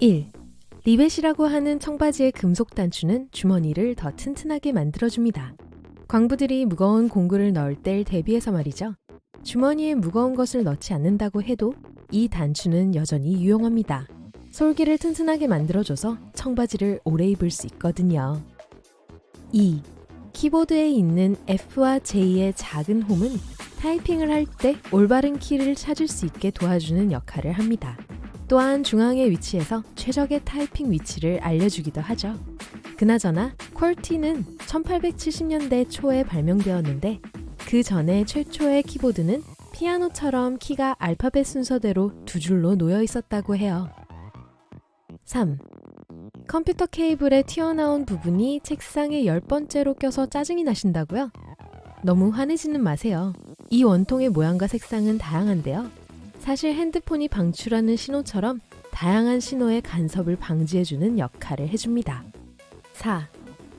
1. 리벳이라고 하는 청바지의 금속 단추는 주머니를 더 튼튼하게 만들어줍니다. 광부들이 무거운 공구를 넣을 때 대비해서 말이죠. 주머니에 무거운 것을 넣지 않는다고 해도 이 단추는 여전히 유용합니다. 솔기를 튼튼하게 만들어줘서 청바지를 오래 입을 수 있거든요. 2. 키보드에 있는 F와 J의 작은 홈은 타이핑을 할 때 올바른 키를 찾을 수 있게 도와주는 역할을 합니다. 또한 중앙에 위치해서 최적의 타이핑 위치를 알려주기도 하죠. 그나저나 퀄티는 1870년대 초에 발명되었는데 그 전에 최초의 키보드는 피아노처럼 키가 알파벳 순서대로 두 줄로 놓여 있었다고 해요. 3. 컴퓨터 케이블에 튀어나온 부분이 책상에 10번째로 껴서 짜증이 나신다고요? 너무 화내지는 마세요. 이 원통의 모양과 색상은 다양한데요. 사실 핸드폰이 방출하는 신호처럼 다양한 신호의 간섭을 방지해주는 역할을 해줍니다. 4.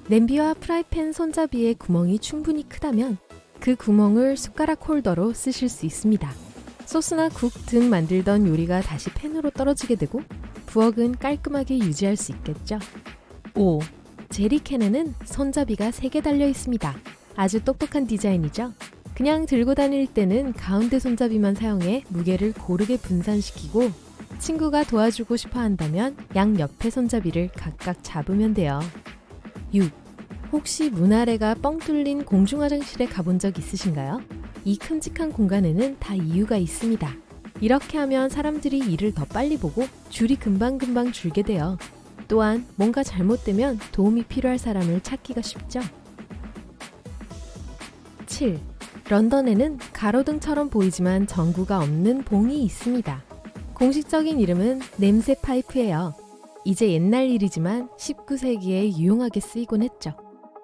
냄비와 프라이팬 손잡이의 구멍이 충분히 크다면 그 구멍을 숟가락 홀더로 쓰실 수 있습니다. 소스나 국 등 만들던 요리가 다시 팬으로 떨어지게 되고 부엌은 깔끔하게 유지할 수 있겠죠. 5. 제리캔에는 손잡이가 3개 달려 있습니다. 아주 똑똑한 디자인이죠? 그냥 들고 다닐 때는 가운데 손잡이만 사용해 무게를 고르게 분산시키고 친구가 도와주고 싶어 한다면 양옆의 손잡이를 각각 잡으면 돼요. 6. 혹시 문 아래가 뻥 뚫린 공중화장실에 가본 적 있으신가요? 이 큼직한 공간에는 다 이유가 있습니다. 이렇게 하면 사람들이 이를 더 빨리 보고 줄이 금방금방 줄게 돼요. 또한 뭔가 잘못되면 도움이 필요할 사람을 찾기가 쉽죠. 7. 런던에는 가로등처럼 보이지만 전구가 없는 봉이 있습니다. 공식적인 이름은 냄새 파이프예요. 이제 옛날 일이지만 19세기에 유용하게 쓰이곤 했죠.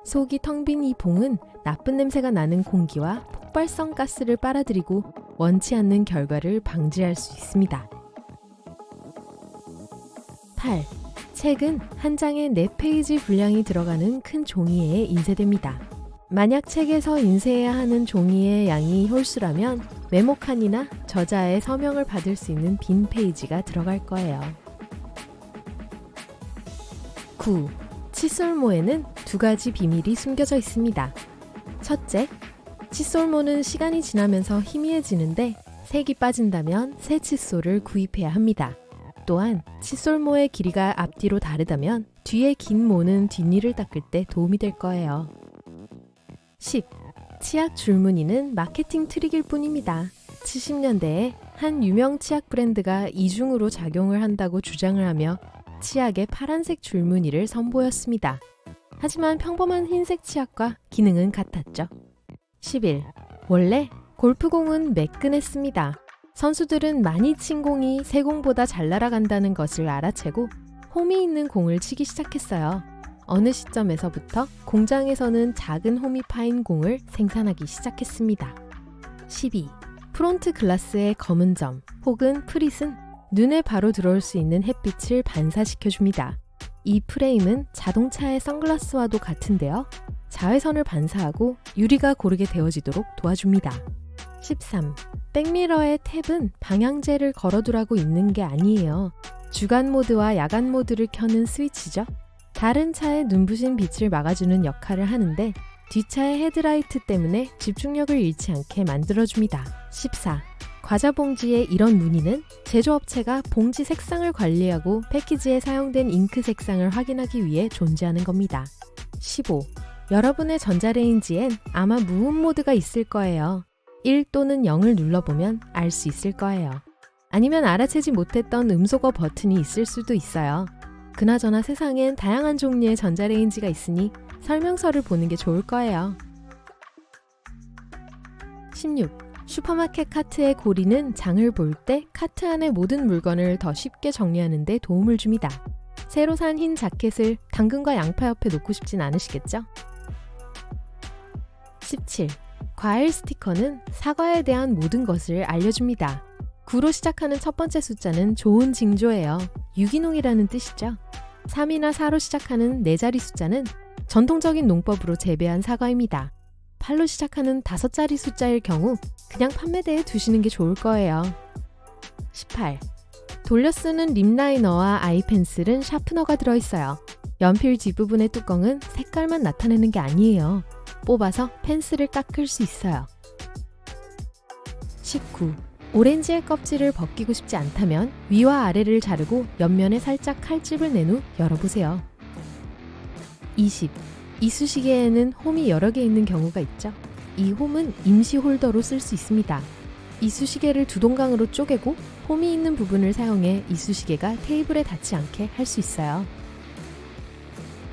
속이 텅 빈 이 봉은 나쁜 냄새가 나는 공기와 폭발성 가스를 빨아들이고 원치 않는 결과를 방지할 수 있습니다. 8. 책은 한 장에 4페이지 분량이 들어가는 큰 종이에 인쇄됩니다. 만약 책에서 인쇄해야 하는 종이의 양이 홀수라면 메모칸이나 저자의 서명을 받을 수 있는 빈 페이지가 들어갈 거예요. 9. 칫솔모에는 2가지 비밀이 숨겨져 있습니다. 첫째, 칫솔모는 시간이 지나면서 희미해지는데 색이 빠진다면 새 칫솔을 구입해야 합니다. 또한 칫솔모의 길이가 앞뒤로 다르다면 뒤에 긴 모는 뒷일을 닦을 때 도움이 될 거예요. 10. 치약 줄무늬는 마케팅 트릭일 뿐입니다. 70년대에 한 유명 치약 브랜드가 이중으로 작용을 한다고 주장을 하며 치약에 파란색 줄무늬를 선보였습니다. 하지만 평범한 흰색 치약과 기능은 같았죠. 11. 원래 골프공은 매끈했습니다. 선수들은 많이 친 공이 새 공보다 잘 날아간다는 것을 알아채고 홈이 있는 공을 치기 시작했어요. 어느 시점에서부터 공장에서는 작은 홈이 파인 공을 생산하기 시작했습니다. 12. 프론트 글라스의 검은 점 혹은 프릿은 눈에 바로 들어올 수 있는 햇빛을 반사시켜줍니다. 이 프레임은 자동차의 선글라스와도 같은데요. 자외선을 반사하고 유리가 고르게 되어지도록 도와줍니다. 13. 백미러의 탭은 방향제를 걸어두라고 있는 게 아니에요. 주간 모드와 야간 모드를 켜는 스위치죠. 다른 차의 눈부신 빛을 막아주는 역할을 하는데 뒷차의 헤드라이트 때문에 집중력을 잃지 않게 만들어줍니다. 14. 과자 봉지의 이런 무늬는 제조업체가 봉지 색상을 관리하고 패키지에 사용된 잉크 색상을 확인하기 위해 존재하는 겁니다. 15. 여러분의 전자레인지엔 아마 무음 모드가 있을 거예요. 1 또는 0을 눌러보면 알 수 있을 거예요. 아니면 알아채지 못했던 음소거 버튼이 있을 수도 있어요. 그나저나 세상엔 다양한 종류의 전자레인지가 있으니 설명서를 보는 게 좋을 거예요. 16. 슈퍼마켓 카트의 고리는 장을 볼 때 카트 안의 모든 물건을 더 쉽게 정리하는 데 도움을 줍니다. 새로 산 흰 자켓을 당근과 양파 옆에 놓고 싶진 않으시겠죠? 17. 과일 스티커는 사과에 대한 모든 것을 알려줍니다. 9로 시작하는 첫 번째 숫자는 좋은 징조예요. 유기농이라는 뜻이죠. 3이나 4로 시작하는 4자리 숫자는 전통적인 농법으로 재배한 사과입니다. 8로 시작하는 5자리 숫자일 경우 그냥 판매대에 두시는 게 좋을 거예요. 18. 돌려 쓰는 립 라이너와 아이 펜슬은 샤프너가 들어있어요. 연필 뒷부분의 뚜껑은 색깔만 나타내는 게 아니에요. 뽑아서 펜슬을 깎을 수 있어요. 19. 오렌지의 껍질을 벗기고 싶지 않다면 위와 아래를 자르고 옆면에 살짝 칼집을 낸 후 열어보세요. 20. 이쑤시개에는 홈이 여러 개 있는 경우가 있죠. 이 홈은 임시 홀더로 쓸 수 있습니다. 이쑤시개를 두 동강으로 쪼개고 홈이 있는 부분을 사용해 이쑤시개가 테이블에 닿지 않게 할 수 있어요.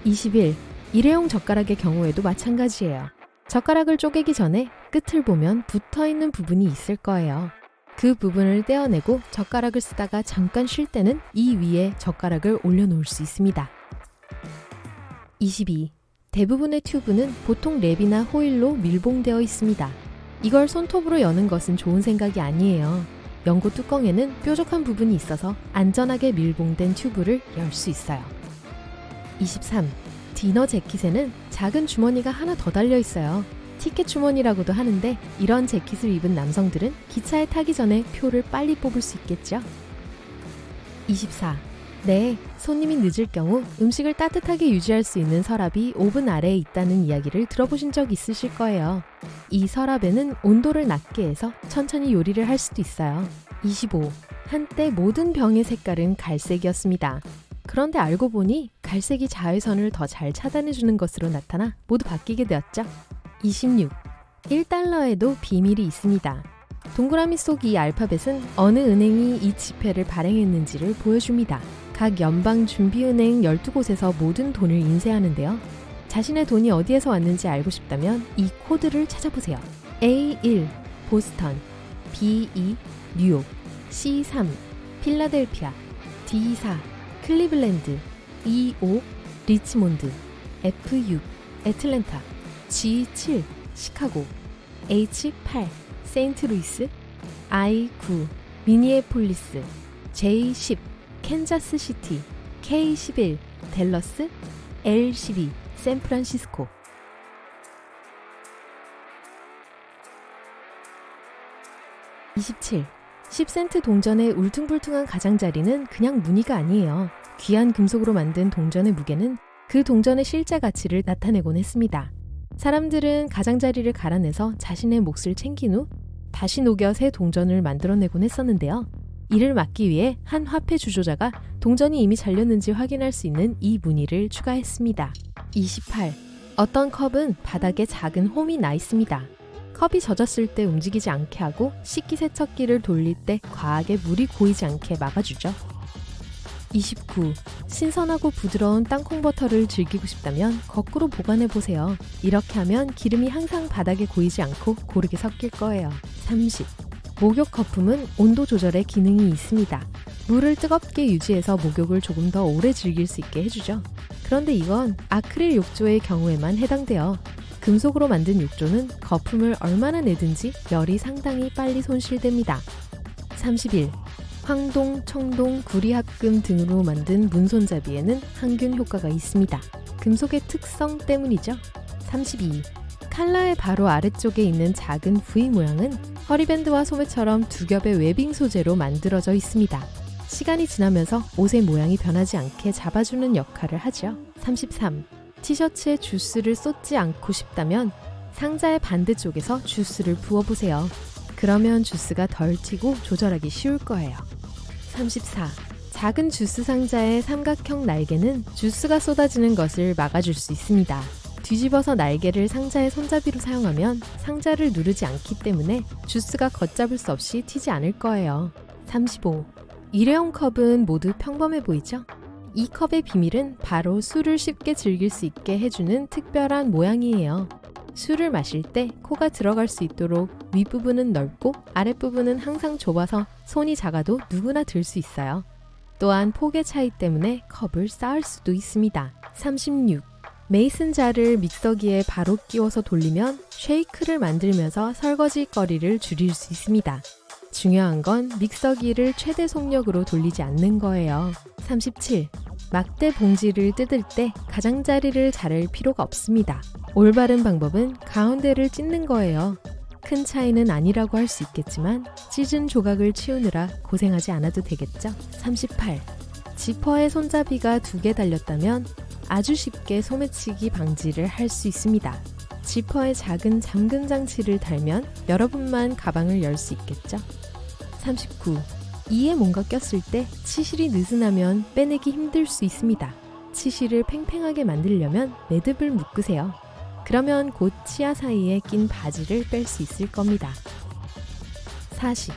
21. 일회용 젓가락의 경우에도 마찬가지예요. 젓가락을 쪼개기 전에 끝을 보면 붙어있는 부분이 있을 거예요. 그 부분을 떼어내고 젓가락을 쓰다가 잠깐 쉴 때는 이 위에 젓가락을 올려놓을 수 있습니다. 22. 대부분의 튜브는 보통 랩이나 호일로 밀봉되어 있습니다. 이걸 손톱으로 여는 것은 좋은 생각이 아니에요. 연고 뚜껑에는 뾰족한 부분이 있어서 안전하게 밀봉된 튜브를 열 수 있어요. 23. 디너 재킷에는 작은 주머니가 하나 더 달려 있어요. 티켓 주머니라고도 하는데 이런 재킷을 입은 남성들은 기차에 타기 전에 표를 빨리 뽑을 수 있겠죠? 24. 네, 손님이 늦을 경우 음식을 따뜻하게 유지할 수 있는 서랍이 오븐 아래에 있다는 이야기를 들어보신 적 있으실 거예요. 이 서랍에는 온도를 낮게 해서 천천히 요리를 할 수도 있어요. 25. 한때 모든 병의 색깔은 갈색이었습니다. 그런데 알고 보니 갈색이 자외선을 더 잘 차단해주는 것으로 나타나 모두 바뀌게 되었죠. 26. 1달러에도 비밀이 있습니다. 동그라미 속 이 알파벳은 어느 은행이 이 지폐를 발행했는지를 보여줍니다. 각 연방준비은행 12곳에서 모든 돈을 인쇄하는데요. 자신의 돈이 어디에서 왔는지 알고 싶다면 이 코드를 찾아보세요. A1 보스턴, B2 뉴욕, C3 필라델피아, D4 클리블랜드, E5 리치몬드, F6 애틀랜타, G7 시카고, H8 세인트루이스, I9 미니애폴리스, J10 캔자스시티, K11 댈러스, L12 샌프란시스코. 27. 10센트 동전의 울퉁불퉁한 가장자리는 그냥 무늬가 아니에요. 귀한 금속으로 만든 동전의 무게는 그 동전의 실제 가치를 나타내곤 했습니다. 사람들은 가장자리를 갈아내서 자신의 몫을 챙긴 후 다시 녹여 새 동전을 만들어내곤 했었는데요. 이를 막기 위해 한 화폐 주조자가 동전이 이미 잘렸는지 확인할 수 있는 이 무늬를 추가했습니다. 28. 어떤 컵은 바닥에 작은 홈이 나 있습니다. 컵이 젖었을 때 움직이지 않게 하고 식기세척기를 돌릴 때 과하게 물이 고이지 않게 막아주죠. 29. 신선하고 부드러운 땅콩버터를 즐기고 싶다면 거꾸로 보관해보세요. 이렇게 하면 기름이 항상 바닥에 고이지 않고 고르게 섞일 거예요. 30. 목욕 거품은 온도 조절의 기능이 있습니다. 물을 뜨겁게 유지해서 목욕을 조금 더 오래 즐길 수 있게 해주죠. 그런데 이건 아크릴 욕조의 경우에만 해당돼요. 금속으로 만든 욕조는 거품을 얼마나 내든지 열이 상당히 빨리 손실됩니다. 31. 황동, 청동, 구리합금 등으로 만든 문손잡이에는 항균 효과가 있습니다. 금속의 특성 때문이죠. 32. 칼라의 바로 아래쪽에 있는 작은 V 모양은 허리밴드와 소매처럼 두 겹의 웨빙 소재로 만들어져 있습니다. 시간이 지나면서 옷의 모양이 변하지 않게 잡아주는 역할을 하죠. 33. 티셔츠에 주스를 쏟지 않고 싶다면 상자의 반대쪽에서 주스를 부어보세요. 그러면 주스가 덜 튀고 조절하기 쉬울 거예요. 34. 작은 주스 상자의 삼각형 날개는 주스가 쏟아지는 것을 막아줄 수 있습니다. 뒤집어서 날개를 상자의 손잡이로 사용하면 상자를 누르지 않기 때문에 주스가 걷잡을 수 없이 튀지 않을 거예요. 35. 일회용 컵은 모두 평범해 보이죠? 이 컵의 비밀은 바로 술을 쉽게 즐길 수 있게 해주는 특별한 모양이에요. 술을 마실 때 코가 들어갈 수 있도록 윗부분은 넓고 아랫부분은 항상 좁아서 손이 작아도 누구나 들 수 있어요. 또한 폭의 차이 때문에 컵을 쌓을 수도 있습니다. 36. 메이슨 자를 믹서기에 바로 끼워서 돌리면 쉐이크를 만들면서 설거지 거리를 줄일 수 있습니다. 중요한 건 믹서기를 최대 속력으로 돌리지 않는 거예요. 37. 막대 봉지를 뜯을 때 가장자리를 자를 필요가 없습니다. 올바른 방법은 가운데를 찢는 거예요. 큰 차이는 아니라고 할 수 있겠지만 찢은 조각을 치우느라 고생하지 않아도 되겠죠? 38. 지퍼에 손잡이가 2개 달렸다면 아주 쉽게 소매치기 방지를 할 수 있습니다. 지퍼에 작은 잠금 장치를 달면 여러분만 가방을 열 수 있겠죠? 39. 이에 뭔가 꼈을 때 치실이 느슨하면 빼내기 힘들 수 있습니다. 치실을 팽팽하게 만들려면 매듭을 묶으세요. 그러면 곧 치아 사이에 낀 바지를 뺄 수 있을 겁니다. 40.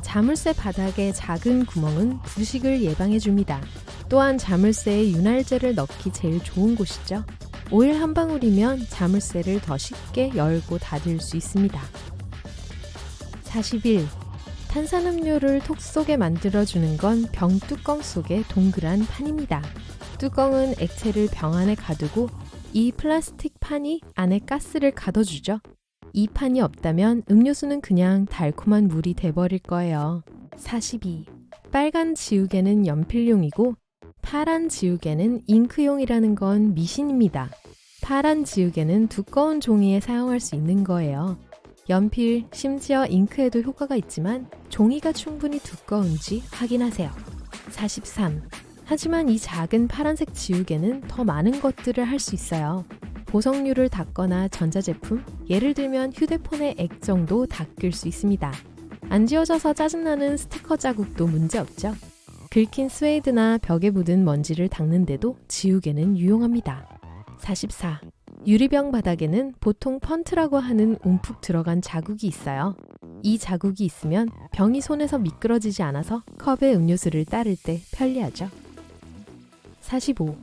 자물쇠 바닥에 작은 구멍은 부식을 예방해줍니다. 또한 자물쇠에 윤활제를 넣기 제일 좋은 곳이죠. 오일 한 방울이면 자물쇠를 더 쉽게 열고 닫을 수 있습니다. 41. 탄산음료를 톡 쏘게 만들어주는 건 병 뚜껑 속의 동그란 판입니다. 뚜껑은 액체를 병 안에 가두고 이 플라스틱 판이 안에 가스를 가둬주죠. 이 판이 없다면 음료수는 그냥 달콤한 물이 돼버릴 거예요. 42. 빨간 지우개는 연필용이고 파란 지우개는 잉크용이라는 건 미신입니다. 파란 지우개는 두꺼운 종이에 사용할 수 있는 거예요. 연필, 심지어 잉크에도 효과가 있지만 종이가 충분히 두꺼운지 확인하세요. 43. 하지만 이 작은 파란색 지우개는 더 많은 것들을 할 수 있어요. 보석류를 닦거나 전자제품, 예를 들면 휴대폰의 액 정도 닦을 수 있습니다. 안 지워져서 짜증나는 스티커 자국도 문제없죠. 긁힌 스웨이드나 벽에 묻은 먼지를 닦는데도 지우개는 유용합니다. 44. 유리병 바닥에는 보통 펀트라고 하는 움푹 들어간 자국이 있어요. 이 자국이 있으면 병이 손에서 미끄러지지 않아서 컵에 음료수를 따를 때 편리하죠. 45.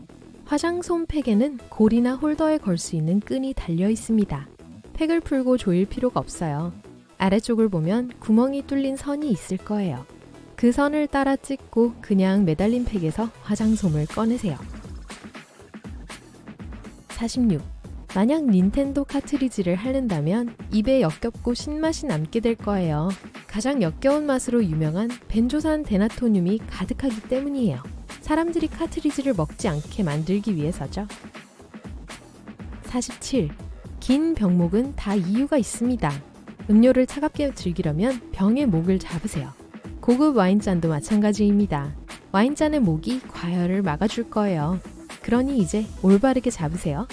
화장솜 팩에는 고리나 홀더에 걸 수 있는 끈이 달려 있습니다. 팩을 풀고 조일 필요가 없어요. 아래쪽을 보면 구멍이 뚫린 선이 있을 거예요. 그 선을 따라 찍고 그냥 매달린 팩에서 화장솜을 꺼내세요. 46. 만약 닌텐도 카트리지를 할른다면 입에 역겹고 신맛이 남게 될 거예요. 가장 역겨운 맛으로 유명한 벤조산 데나토늄이 가득하기 때문이에요. 사람들이 카트리지를 먹지 않게 만들기 위해서죠. 47. 긴 병목은 다 이유가 있습니다. 음료를 차갑게 즐기려면 병의 목을 잡으세요. 고급 와인잔도 마찬가지입니다. 와인잔의 목이 과열을 막아줄 거예요. 그러니 이제 올바르게 잡으세요.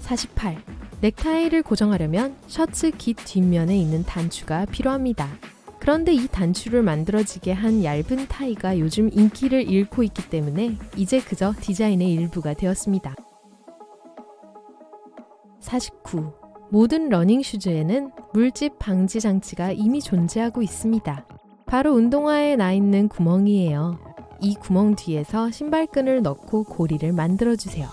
48. 넥타이를 고정하려면 셔츠 깃 뒷면에 있는 단추가 필요합니다. 그런데 이 단추를 만들어지게 한 얇은 타이가 요즘 인기를 잃고 있기 때문에 이제 그저 디자인의 일부가 되었습니다. 49. 모든 러닝 슈즈에는 물집 방지 장치가 이미 존재하고 있습니다. 바로 운동화에 나 있는 구멍이에요. 이 구멍 뒤에서 신발끈을 넣고 고리를 만들어주세요.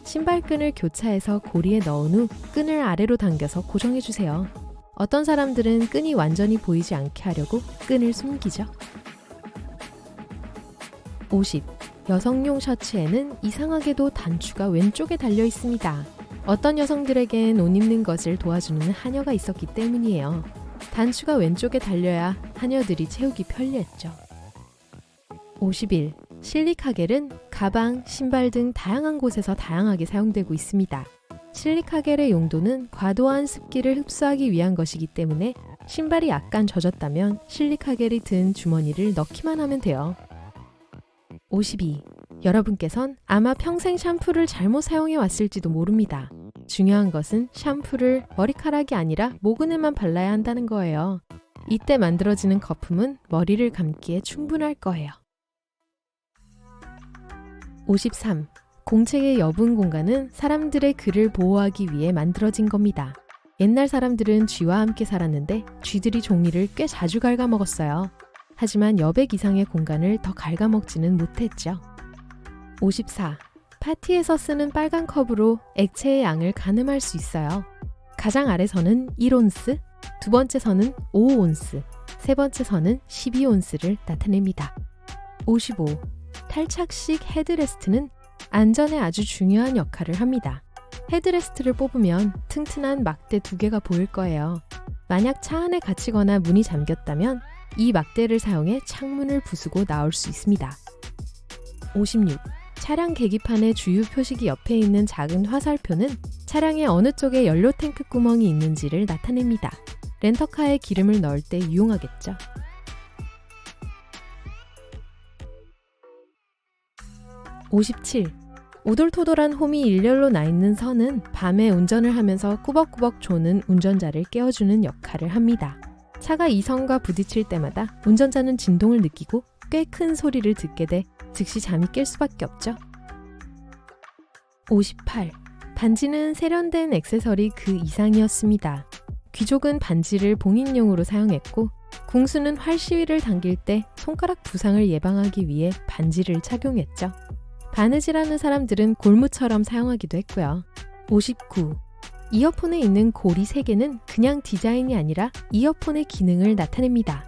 신발끈을 교차해서 고리에 넣은 후 끈을 아래로 당겨서 고정해주세요. 어떤 사람들은 끈이 완전히 보이지 않게 하려고 끈을 숨기죠. 50. 여성용 셔츠에는 이상하게도 단추가 왼쪽에 달려 있습니다. 어떤 여성들에겐 옷 입는 것을 도와주는 하녀가 있었기 때문이에요. 단추가 왼쪽에 달려야 하녀들이 채우기 편리했죠. 51. 실리카겔은 가방, 신발 등 다양한 곳에서 다양하게 사용되고 있습니다. 실리카겔의 용도는 과도한 습기를 흡수하기 위한 것이기 때문에 신발이 약간 젖었다면 실리카겔이 든 주머니를 넣기만 하면 돼요. 52. 여러분께선 아마 평생 샴푸를 잘못 사용해 왔을지도 모릅니다. 중요한 것은 샴푸를 머리카락이 아니라 모근에만 발라야 한다는 거예요. 이때 만들어지는 거품은 머리를 감기에 충분할 거예요. 53. 공책의 여분 공간은 사람들의 글을 보호하기 위해 만들어진 겁니다. 옛날 사람들은 쥐와 함께 살았는데 쥐들이 종이를 꽤 자주 갉아먹었어요. 하지만 여백 이상의 공간을 더 갉아먹지는 못했죠. 54. 파티에서 쓰는 빨간 컵으로 액체의 양을 가늠할 수 있어요. 가장 아래 선은 1온스, 두 번째 선은 5온스, 세 번째 선은 12온스를 나타냅니다. 55. 탈착식 헤드레스트는 안전에 아주 중요한 역할을 합니다. 헤드레스트를 뽑으면 튼튼한 막대 2개가 보일 거예요. 만약 차 안에 갇히거나 문이 잠겼다면 이 막대를 사용해 창문을 부수고 나올 수 있습니다. 56. 차량 계기판의 주유 표식이 옆에 있는 작은 화살표는 차량의 어느 쪽에 연료 탱크 구멍이 있는지를 나타냅니다. 렌터카에 기름을 넣을 때 유용하겠죠. 57. 오돌토돌한 홈이 일렬로 나 있는 선은 밤에 운전을 하면서 꾸벅꾸벅 조는 운전자를 깨워주는 역할을 합니다. 차가 이 선과 부딪힐 때마다 운전자는 진동을 느끼고 꽤 큰 소리를 듣게 돼 즉시 잠이 깰 수밖에 없죠. 58. 반지는 세련된 액세서리 그 이상이었습니다. 귀족은 반지를 봉인용으로 사용했고 궁수는 활 시위를 당길 때 손가락 부상을 예방하기 위해 반지를 착용했죠. 바느질하는 사람들은 골무처럼 사용하기도 했고요. 59. 이어폰에 있는 고리 3개는 그냥 디자인이 아니라 이어폰의 기능을 나타냅니다.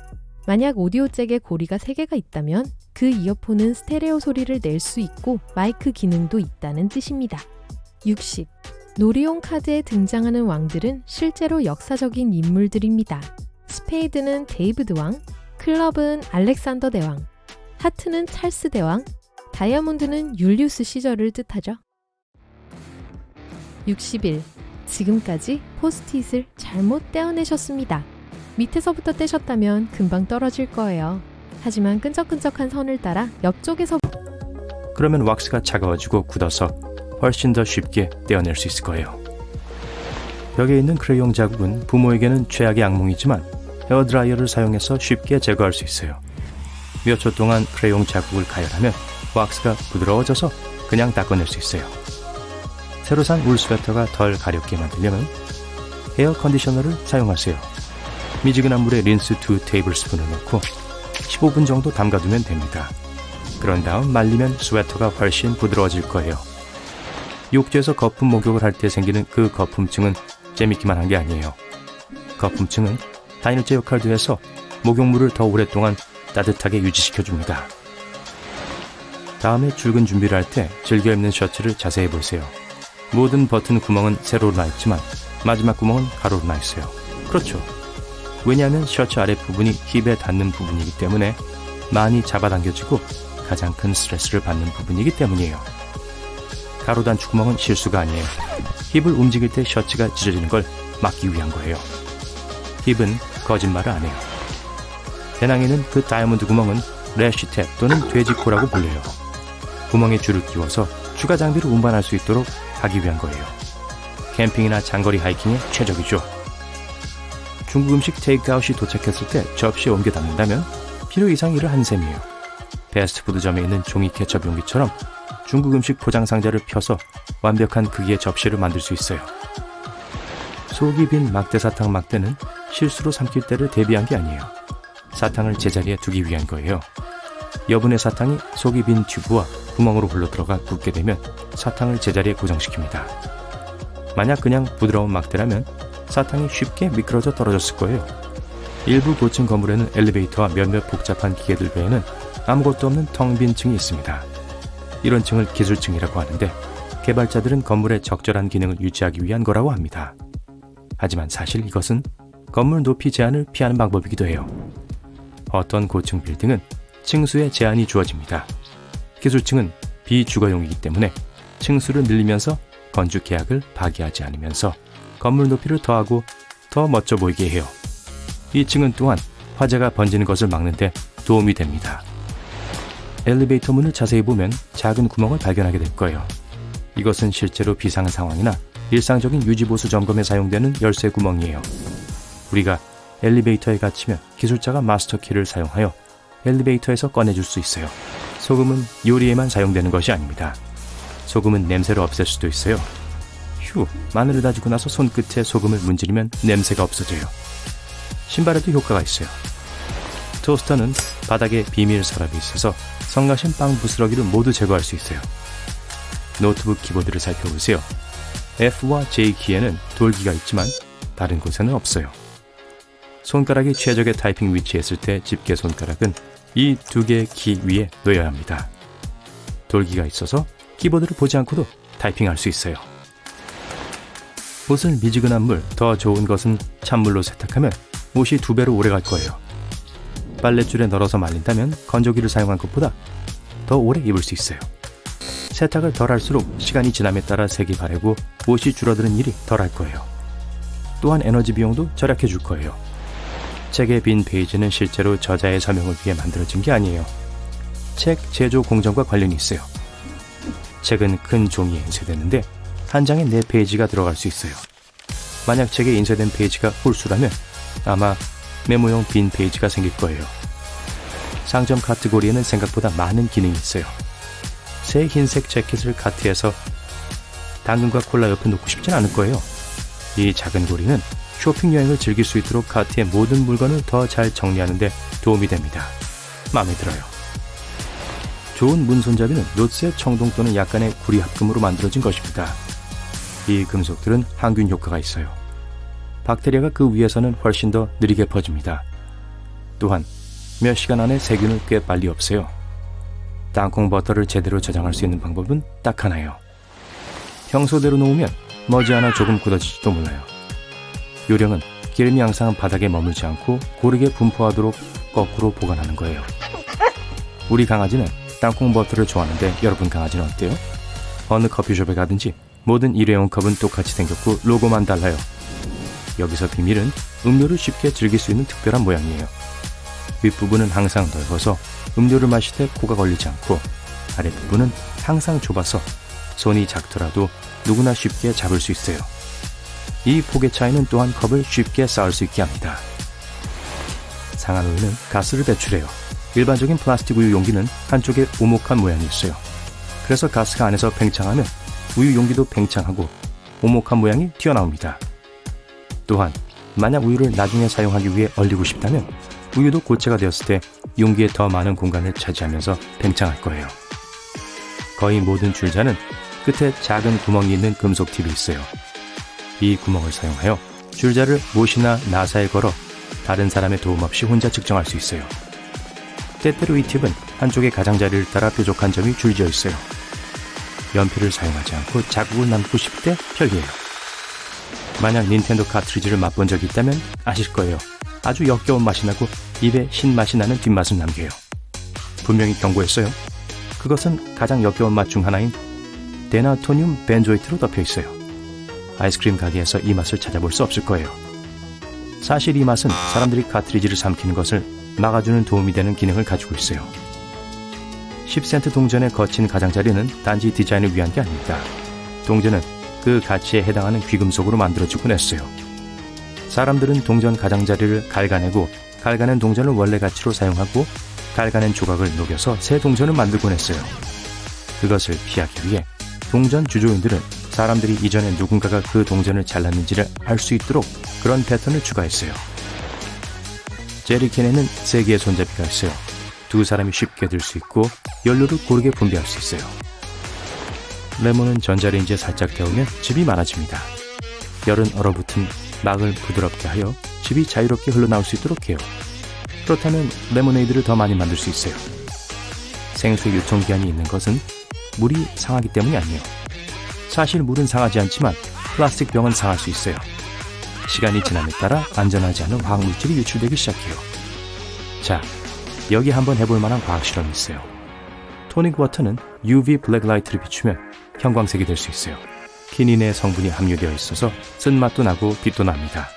만약 오디오 잭에 고리가 3개가 있다면 그 이어폰은 스테레오 소리를 낼 수 있고 마이크 기능도 있다는 뜻입니다. 60. 놀이용 카드에 등장하는 왕들은 실제로 역사적인 인물들입니다. 스페이드는 데이비드 왕, 클럽은 알렉산더 대왕, 하트는 찰스 대왕, 다이아몬드는 율리우스 시절을 뜻하죠. 61. 지금까지 포스트잇을 잘못 떼어내셨습니다. 밑에서부터 떼셨다면 금방 떨어질 거예요. 하지만 끈적끈적한 선을 따라 옆쪽에서 그러면 왁스가 차가워지고 굳어서 훨씬 더 쉽게 떼어낼 수 있을 거예요. 벽에 있는 크레용 자국은 부모에게는 최악의 악몽이지만 헤어드라이어를 사용해서 쉽게 제거할 수 있어요. 몇 초 동안 크레용 자국을 가열하면 왁스가 부드러워져서 그냥 닦아낼 수 있어요. 새로 산 울 스웨터가 덜 가렵게 만들려면 에어 컨디셔너를 사용하세요. 미지근한 물에 린스 2테이블스푼을 넣고 15분 정도 담가두면 됩니다. 그런 다음 말리면 스웨터가 훨씬 부드러워질 거예요. 욕조에서 거품 목욕을 할 때 생기는 그 거품증은 재밌기만 한 게 아니에요. 거품증은 단일제 역할도 해서 목욕물을 더 오랫동안 따뜻하게 유지시켜줍니다. 다음에 출근 준비를 할 때 즐겨 입는 셔츠를 자세히 보세요. 모든 버튼 구멍은 세로로 나 있지만 마지막 구멍은 가로로 나 있어요. 그렇죠. 왜냐하면 셔츠 아랫부분이 힙에 닿는 부분이기 때문에 많이 잡아당겨지고 가장 큰 스트레스를 받는 부분이기 때문이에요. 가로 단추구멍은 실수가 아니에요. 힙을 움직일 때 셔츠가 찢어지는 걸 막기 위한 거예요. 힙은 거짓말을 안 해요. 배낭에는 그 다이아몬드 구멍은 래쉬탭 또는 돼지코라고 불려요. 구멍에 줄을 끼워서 추가 장비를 운반할 수 있도록 하기 위한 거예요. 캠핑이나 장거리 하이킹에 최적이죠. 중국 음식 테이크아웃이 도착했을 때 접시에 옮겨 담는다면 필요 이상 일을 한 셈이에요. 패스트푸드점에 있는 종이 케첩 용기처럼 중국 음식 포장 상자를 펴서 완벽한 크기의 접시를 만들 수 있어요. 속이 빈 막대 사탕 막대는 실수로 삼킬 때를 대비한 게 아니에요. 사탕을 제자리에 두기 위한 거예요. 여분의 사탕이 속이 빈 튜브와 구멍으로 흘러들어가 굳게 되면 사탕을 제자리에 고정시킵니다. 만약 그냥 부드러운 막대라면 사탕이 쉽게 미끄러져 떨어졌을 거예요. 일부 고층 건물에는 엘리베이터와 몇몇 복잡한 기계들 외에는 아무것도 없는 텅 빈 층이 있습니다. 이런 층을 기술층이라고 하는데 개발자들은 건물의 적절한 기능을 유지하기 위한 거라고 합니다. 하지만 사실 이것은 건물 높이 제한을 피하는 방법이기도 해요. 어떤 고층 빌딩은 층수에 제한이 주어집니다. 기술층은 비주거용이기 때문에 층수를 늘리면서 건축 계약을 파기하지 않으면서 건물 높이를 더하고 더 멋져 보이게 해요. 이 층은 또한 화재가 번지는 것을 막는 데 도움이 됩니다. 엘리베이터 문을 자세히 보면 작은 구멍을 발견하게 될 거예요. 이것은 실제로 비상 상황이나 일상적인 유지보수 점검에 사용되는 열쇠 구멍이에요. 우리가 엘리베이터에 갇히면 기술자가 마스터키를 사용하여 엘리베이터에서 꺼내줄 수 있어요. 소금은 요리에만 사용되는 것이 아닙니다. 소금은 냄새를 없앨 수도 있어요. 휴, 마늘을 다지고 나서 손끝에 소금을 문지르면 냄새가 없어져요. 신발에도 효과가 있어요. 토스터는 바닥에 비밀 서랍이 있어서 성가신 빵 부스러기를 모두 제거할 수 있어요. 노트북 키보드를 살펴보세요. F와 J 키에는 돌기가 있지만 다른 곳에는 없어요. 손가락이 최적의 타이핑 위치에 있을 때 집게 손가락은 이 두 개의 키 위에 놓여야 합니다. 돌기가 있어서 키보드를 보지 않고도 타이핑할 수 있어요. 옷을 미지근한 물, 더 좋은 것은 찬물로 세탁하면 옷이 2배로 오래 갈 거예요. 빨랫줄에 널어서 말린다면 건조기를 사용한 것보다 더 오래 입을 수 있어요. 세탁을 덜 할수록 시간이 지남에 따라 색이 바래고 옷이 줄어드는 일이 덜 할 거예요. 또한 에너지 비용도 절약해 줄 거예요. 책의 빈 페이지는 실제로 저자의 서명을 위해 만들어진 게 아니에요. 책 제조 공정과 관련이 있어요. 책은 큰 종이에 인쇄되는데 한 장에 4페이지가 들어갈 수 있어요. 만약 책에 인쇄된 페이지가 홀수라면 아마 메모용 빈 페이지가 생길 거예요. 상점 카트고리에는 생각보다 많은 기능이 있어요. 새 흰색 재킷을 카트에서 당근과 콜라 옆에 놓고 싶진 않을 거예요. 이 작은 고리는 쇼핑 여행을 즐길 수 있도록 카트의 모든 물건을 더 잘 정리하는 데 도움이 됩니다. 마음에 들어요. 좋은 문손잡이는 노츠의 청동 또는 약간의 구리 합금으로 만들어진 것입니다. 이 금속들은 항균 효과가 있어요. 박테리아가 그 위에서는 훨씬 더 느리게 퍼집니다. 또한 몇 시간 안에 세균을 꽤 빨리 없애요. 땅콩 버터를 제대로 저장할 수 있는 방법은 딱 하나예요. 평소대로 놓으면 머지않아 조금 굳어지지도 몰라요. 요령은 기름이 항상 바닥에 머물지 않고 고르게 분포하도록 거꾸로 보관하는 거예요. 우리 강아지는 땅콩 버터를 좋아하는데 여러분 강아지는 어때요? 어느 커피숍에 가든지 모든 일회용 컵은 똑같이 생겼고 로고만 달라요. 여기서 비밀은 음료를 쉽게 즐길 수 있는 특별한 모양이에요. 윗부분은 항상 넓어서 음료를 마실 때 코가 걸리지 않고 아랫부분은 항상 좁아서 손이 작더라도 누구나 쉽게 잡을 수 있어요. 이 폭의 차이는 또한 컵을 쉽게 쌓을 수 있게 합니다. 상한 우유는 가스를 배출해요. 일반적인 플라스틱 우유 용기는 한쪽에 오목한 모양이 있어요. 그래서 가스가 안에서 팽창하면 우유 용기도 팽창하고 오목한 모양이 튀어나옵니다. 또한 만약 우유를 나중에 사용하기 위해 얼리고 싶다면 우유도 고체가 되었을 때 용기에 더 많은 공간을 차지하면서 팽창할 거예요. 거의 모든 줄자는 끝에 작은 구멍이 있는 금속 팁이 있어요. 이 구멍을 사용하여 줄자를 못이나 나사에 걸어 다른 사람의 도움 없이 혼자 측정할 수 있어요. 때때로 이 팁은 한쪽의 가장자리를 따라 뾰족한 점이 줄지어 있어요. 연필을 사용하지 않고 자국을 남고 싶을 때 편리해요. 만약 닌텐도 카트리지를 맛본 적이 있다면 아실 거예요. 아주 역겨운 맛이 나고 입에 신맛이 나는 뒷맛을 남겨요. 분명히 경고했어요. 그것은 가장 역겨운 맛 중 하나인 데나토늄 벤조이트로 덮여 있어요. 아이스크림 가게에서 이 맛을 찾아볼 수 없을 거예요. 사실 이 맛은 사람들이 카트리지를 삼키는 것을 막아주는 도움이 되는 기능을 가지고 있어요. 10센트 동전의 거친 가장자리는 단지 디자인을 위한 게 아닙니다. 동전은 그 가치에 해당하는 귀금속으로 만들어지곤 했어요. 사람들은 동전 가장자리를 갉아내고 갉아낸 동전을 원래 가치로 사용하고 갉아낸 조각을 녹여서 새 동전을 만들곤 했어요. 그것을 피하기 위해 동전 주조인들은 사람들이 이전에 누군가가 그 동전을 잘랐는지를 알 수 있도록 그런 패턴을 추가했어요. 제리캔에는 3개의 손잡이가 있어요. 2사람이 쉽게 들 수 있고 연료를 고르게 분배할 수 있어요. 레몬은 전자레인지에 살짝 데우면 즙이 많아집니다. 열은 얼어붙은 막을 부드럽게 하여 즙이 자유롭게 흘러나올 수 있도록 해요. 그렇다면 레모네이드를 더 많이 만들 수 있어요. 생수의 유통기한이 있는 것은 물이 상하기 때문이 아니에요. 사실 물은 상하지 않지만 플라스틱 병은 상할 수 있어요. 시간이 지남에 따라 안전하지 않은 화학물질이 유출되기 시작해요. 자, 여기 한번 해볼 만한 과학 실험이 있어요. 토닉 워터는 UV 블랙라이트를 비추면 형광색이 될 수 있어요. 키닌의 성분이 함유되어 있어서 쓴맛도 나고 빛도 납니다.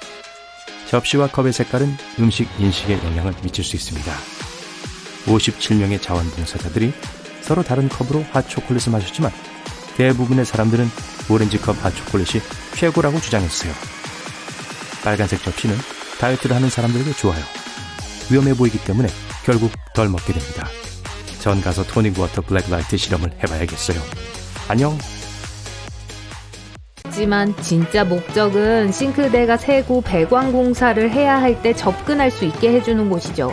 접시와 컵의 색깔은 음식 인식에 영향을 미칠 수 있습니다. 57명의 자원봉사자들이 서로 다른 컵으로 핫초콜릿을 마셨지만 대부분의 사람들은 오렌지컵 핫초콜릿이 최고라고 주장했어요. 빨간색 접시는 다이어트를 하는 사람들에게 좋아요. 위험해 보이기 때문에 결국 덜 먹게 됩니다. 전 가서 토닉 워터 블랙라이트 실험을 해봐야겠어요. 안녕. 하지만 진짜 목적은 싱크대가 새고 배관 공사를 해야 할 때 접근할 수 있게 해주는 곳이죠.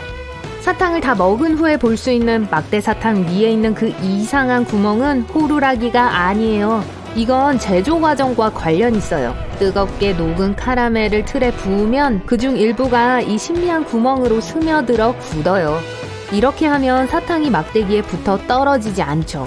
사탕을 다 먹은 후에 볼 수 있는 막대 사탕 위에 있는 그 이상한 구멍은 호루라기가 아니에요. 이건 제조 과정과 관련 있어요. 뜨겁게 녹은 카라멜을 틀에 부으면 그중 일부가 이 신비한 구멍으로 스며들어 굳어요. 이렇게 하면 사탕이 막대기에 붙어 떨어지지 않죠.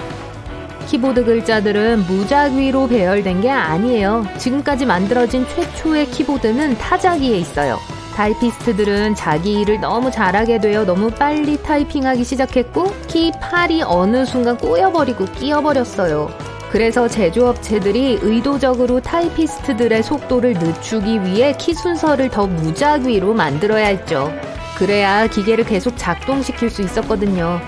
키보드 글자들은 무작위로 배열된 게 아니에요. 지금까지 만들어진 최초의 키보드는 타자기에 있어요. 타이피스트들은 자기 일을 너무 잘하게 되어 너무 빨리 타이핑하기 시작했고 키 8이 어느 순간 꼬여버리고 끼어버렸어요. 그래서 제조업체들이 의도적으로 타이피스트들의 속도를 늦추기 위해 키 순서를 더 무작위로 만들어야 했죠. 그래야 기계를 계속 작동시킬 수 있었거든요.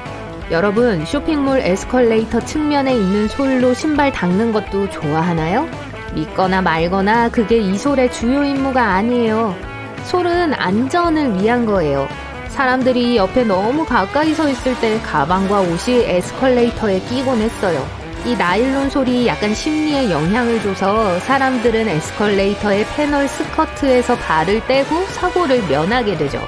여러분, 쇼핑몰 에스컬레이터 측면에 있는 솔로 신발 닦는 것도 좋아하나요? 믿거나 말거나 그게 이 솔의 주요 임무가 아니에요. 솔은 안전을 위한 거예요. 사람들이 옆에 너무 가까이 서 있을 때 가방과 옷이 에스컬레이터에 끼곤 했어요. 이 나일론 솔이 약간 심리에 영향을 줘서 사람들은 에스컬레이터의 패널 스커트에서 발을 떼고 사고를 면하게 되죠.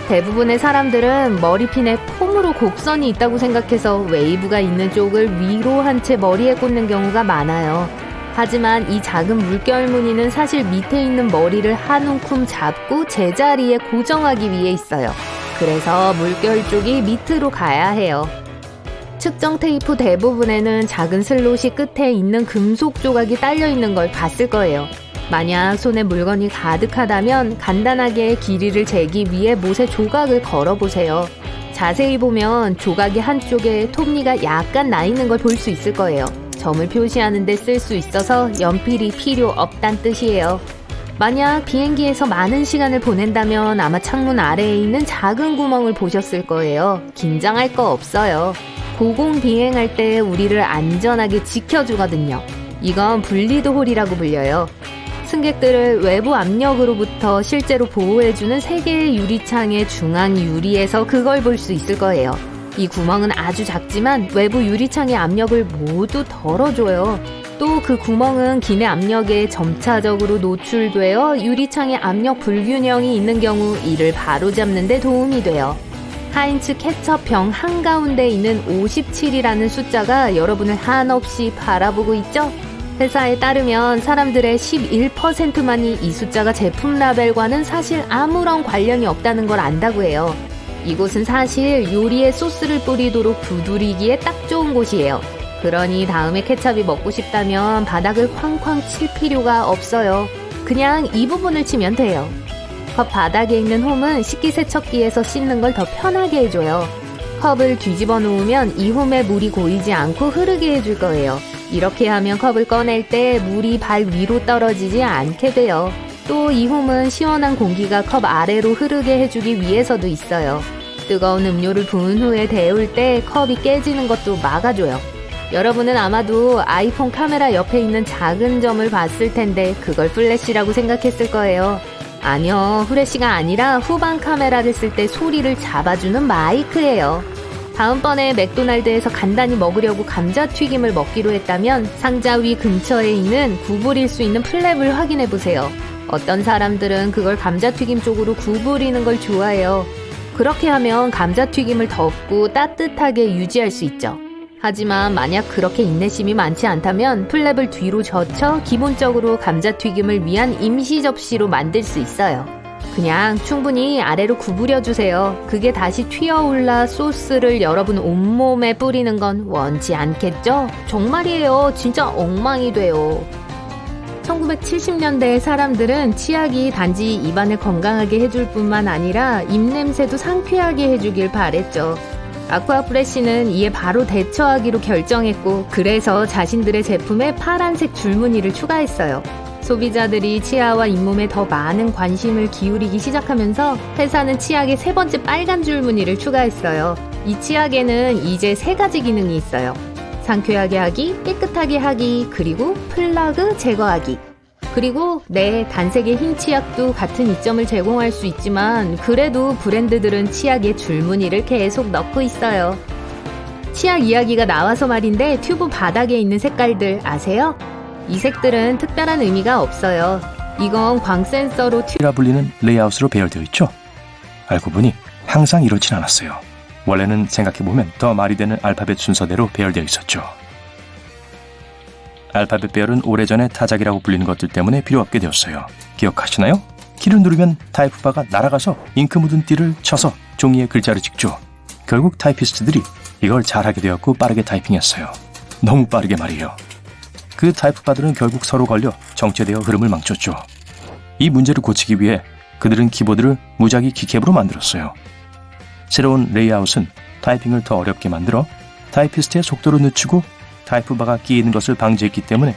대부분의 사람들은 머리핀에 폼으로 곡선이 있다고 생각해서 웨이브가 있는 쪽을 위로 한 채 머리에 꽂는 경우가 많아요. 하지만 이 작은 물결 무늬는 사실 밑에 있는 머리를 한 움큼 잡고 제자리에 고정하기 위해 있어요. 그래서 물결 쪽이 밑으로 가야 해요. 측정 테이프 대부분에는 작은 슬롯이 끝에 있는 금속 조각이 딸려 있는 걸 봤을 거예요. 만약 손에 물건이 가득하다면 간단하게 길이를 재기 위해 못에 조각을 걸어보세요. 자세히 보면 조각이 한쪽에 톱니가 약간 나 있는 걸 볼 수 있을 거예요. 점을 표시하는 데 쓸 수 있어서 연필이 필요 없단 뜻이에요. 만약 비행기에서 많은 시간을 보낸다면 아마 창문 아래에 있는 작은 구멍을 보셨을 거예요. 긴장할 거 없어요. 고공 비행할 때 우리를 안전하게 지켜주거든요. 이건 분리드 홀이라고 불려요. 승객들을 외부 압력으로부터 실제로 보호해주는 3개의 유리창의 중앙 유리에서 그걸 볼 수 있을 거예요. 이 구멍은 아주 작지만 외부 유리창의 압력을 모두 덜어줘요. 또 그 구멍은 기내 압력에 점차적으로 노출되어 유리창의 압력 불균형이 있는 경우 이를 바로잡는 데 도움이 돼요. 하인츠 케첩병 한가운데 있는 57이라는 숫자가 여러분을 한없이 바라보고 있죠? 회사에 따르면 사람들의 11%만이 이 숫자가 제품 라벨과는 사실 아무런 관련이 없다는 걸 안다고 해요. 이곳은 사실 요리에 소스를 뿌리도록 두드리기에 딱 좋은 곳이에요. 그러니 다음에 케찹이 먹고 싶다면 바닥을 쾅쾅 칠 필요가 없어요. 그냥 이 부분을 치면 돼요. 컵 바닥에 있는 홈은 식기세척기에서 씻는 걸 더 편하게 해줘요. 컵을 뒤집어 놓으면 이 홈에 물이 고이지 않고 흐르게 해줄 거예요. 이렇게 하면 컵을 꺼낼 때 물이 발 위로 떨어지지 않게 돼요. 또 이 홈은 시원한 공기가 컵 아래로 흐르게 해주기 위해서도 있어요. 뜨거운 음료를 부은 후에 데울 때 컵이 깨지는 것도 막아줘요. 여러분은 아마도 아이폰 카메라 옆에 있는 작은 점을 봤을 텐데 그걸 플래시라고 생각했을 거예요. 아니요, 플래시가 아니라 후방 카메라를 쓸 때 소리를 잡아주는 마이크예요. 다음번에 맥도날드에서 간단히 먹으려고 감자튀김을 먹기로 했다면 상자 위 근처에 있는 구부릴 수 있는 플랩을 확인해보세요. 어떤 사람들은 그걸 감자튀김 쪽으로 구부리는 걸 좋아해요. 그렇게 하면 감자튀김을 덮고 따뜻하게 유지할 수 있죠. 하지만 만약 그렇게 인내심이 많지 않다면 플랩을 뒤로 젖혀 기본적으로 감자튀김을 위한 임시 접시로 만들 수 있어요. 그냥 충분히 아래로 구부려주세요. 그게 다시 튀어올라 소스를 여러분 온몸에 뿌리는 건 원치 않겠죠? 정말이에요. 진짜 엉망이 돼요. 1970년대의 사람들은 치약이 단지 입안을 건강하게 해줄 뿐만 아니라 입냄새도 상쾌하게 해주길 바랬죠. 아쿠아프레쉬는 이에 바로 대처하기로 결정했고 그래서 자신들의 제품에 파란색 줄무늬를 추가했어요. 소비자들이 치아와 잇몸에 더 많은 관심을 기울이기 시작하면서 회사는 치약에 3번째 빨간 줄무늬를 추가했어요. 이 치약에는 이제 3가지 기능이 있어요. 상쾌하게 하기, 깨끗하게 하기, 그리고 플라그 제거하기. 그리고 단색의 흰 치약도 같은 이점을 제공할 수 있지만 그래도 브랜드들은 치약에 줄무늬를 계속 넣고 있어요. 치약 이야기가 나와서 말인데 튜브 바닥에 있는 색깔들 아세요? 이 색들은 특별한 의미가 없어요. 이건 광 센서로 라 불리는 레이아웃으로 배열되어 있죠. 알고 보니 항상 이렇진 않았어요. 원래는 생각해보면 더 말이 되는 알파벳 순서대로 배열되어 있었죠. 알파벳 배열은 오래전에 타작이라고 불리는 것들 때문에 필요 없게 되었어요. 기억하시나요? 키를 누르면 타이프바가 날아가서 잉크 묻은 띠를 쳐서 종이에 글자를 찍죠. 결국 타이피스트들이 이걸 잘하게 되었고 빠르게 타이핑했어요. 너무 빠르게 말이에요. 그 타이프바들은 결국 서로 걸려 정체되어 흐름을 망쳤죠. 이 문제를 고치기 위해 그들은 키보드를 무작위 키캡으로 만들었어요. 새로운 레이아웃은 타이핑을 더 어렵게 만들어 타이피스트의 속도를 늦추고 타이프바가 끼이는 것을 방지했기 때문에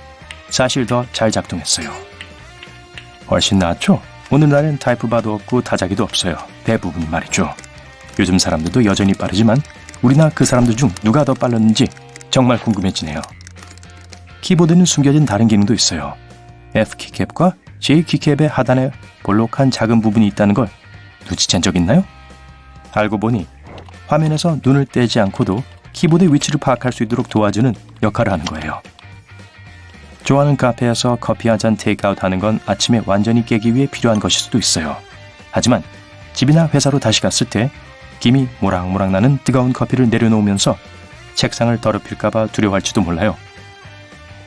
사실 더 잘 작동했어요. 훨씬 낫죠? 오늘날엔 타이프바도 없고 타자기도 없어요. 대부분이 말이죠. 요즘 사람들도 여전히 빠르지만 우리나 그 사람들 중 누가 더 빨랐는지 정말 궁금해지네요. 키보드는 숨겨진 다른 기능도 있어요. F 키캡과 J 키캡의 하단에 볼록한 작은 부분이 있다는 걸 눈치챈 적 있나요? 알고 보니 화면에서 눈을 떼지 않고도 키보드의 위치를 파악할 수 있도록 도와주는 역할을 하는 거예요. 좋아하는 카페에서 커피 한 잔 테이크아웃 하는 건 아침에 완전히 깨기 위해 필요한 것일 수도 있어요. 하지만 집이나 회사로 다시 갔을 때 김이 모락모락 나는 뜨거운 커피를 내려놓으면서 책상을 더럽힐까봐 두려워할지도 몰라요.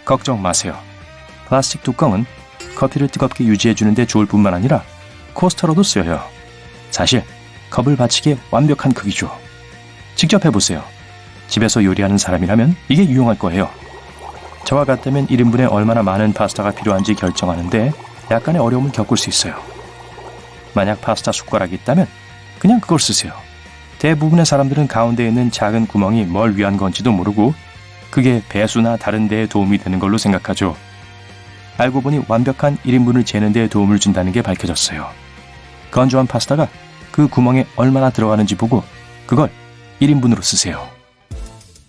걱정 마세요. 플라스틱 뚜껑은 커피를 뜨겁게 유지해주는 데 좋을 뿐만 아니라 코스터로도 쓰여요. 사실 컵을 받치기에 완벽한 크기죠. 직접 해보세요. 집에서 요리하는 사람이라면 이게 유용할 거예요. 저와 같다면 1인분에 얼마나 많은 파스타가 필요한지 결정하는데 약간의 어려움을 겪을 수 있어요. 만약 파스타 숟가락이 있다면 그냥 그걸 쓰세요. 대부분의 사람들은 가운데에 있는 작은 구멍이 뭘 위한 건지도 모르고 그게 배수나 다른 데에 도움이 되는 걸로 생각하죠. 알고 보니 완벽한 1인분을 재는 데에 도움을 준다는 게 밝혀졌어요. 건조한 파스타가 그 구멍에 얼마나 들어가는지 보고 그걸 1인분으로 쓰세요.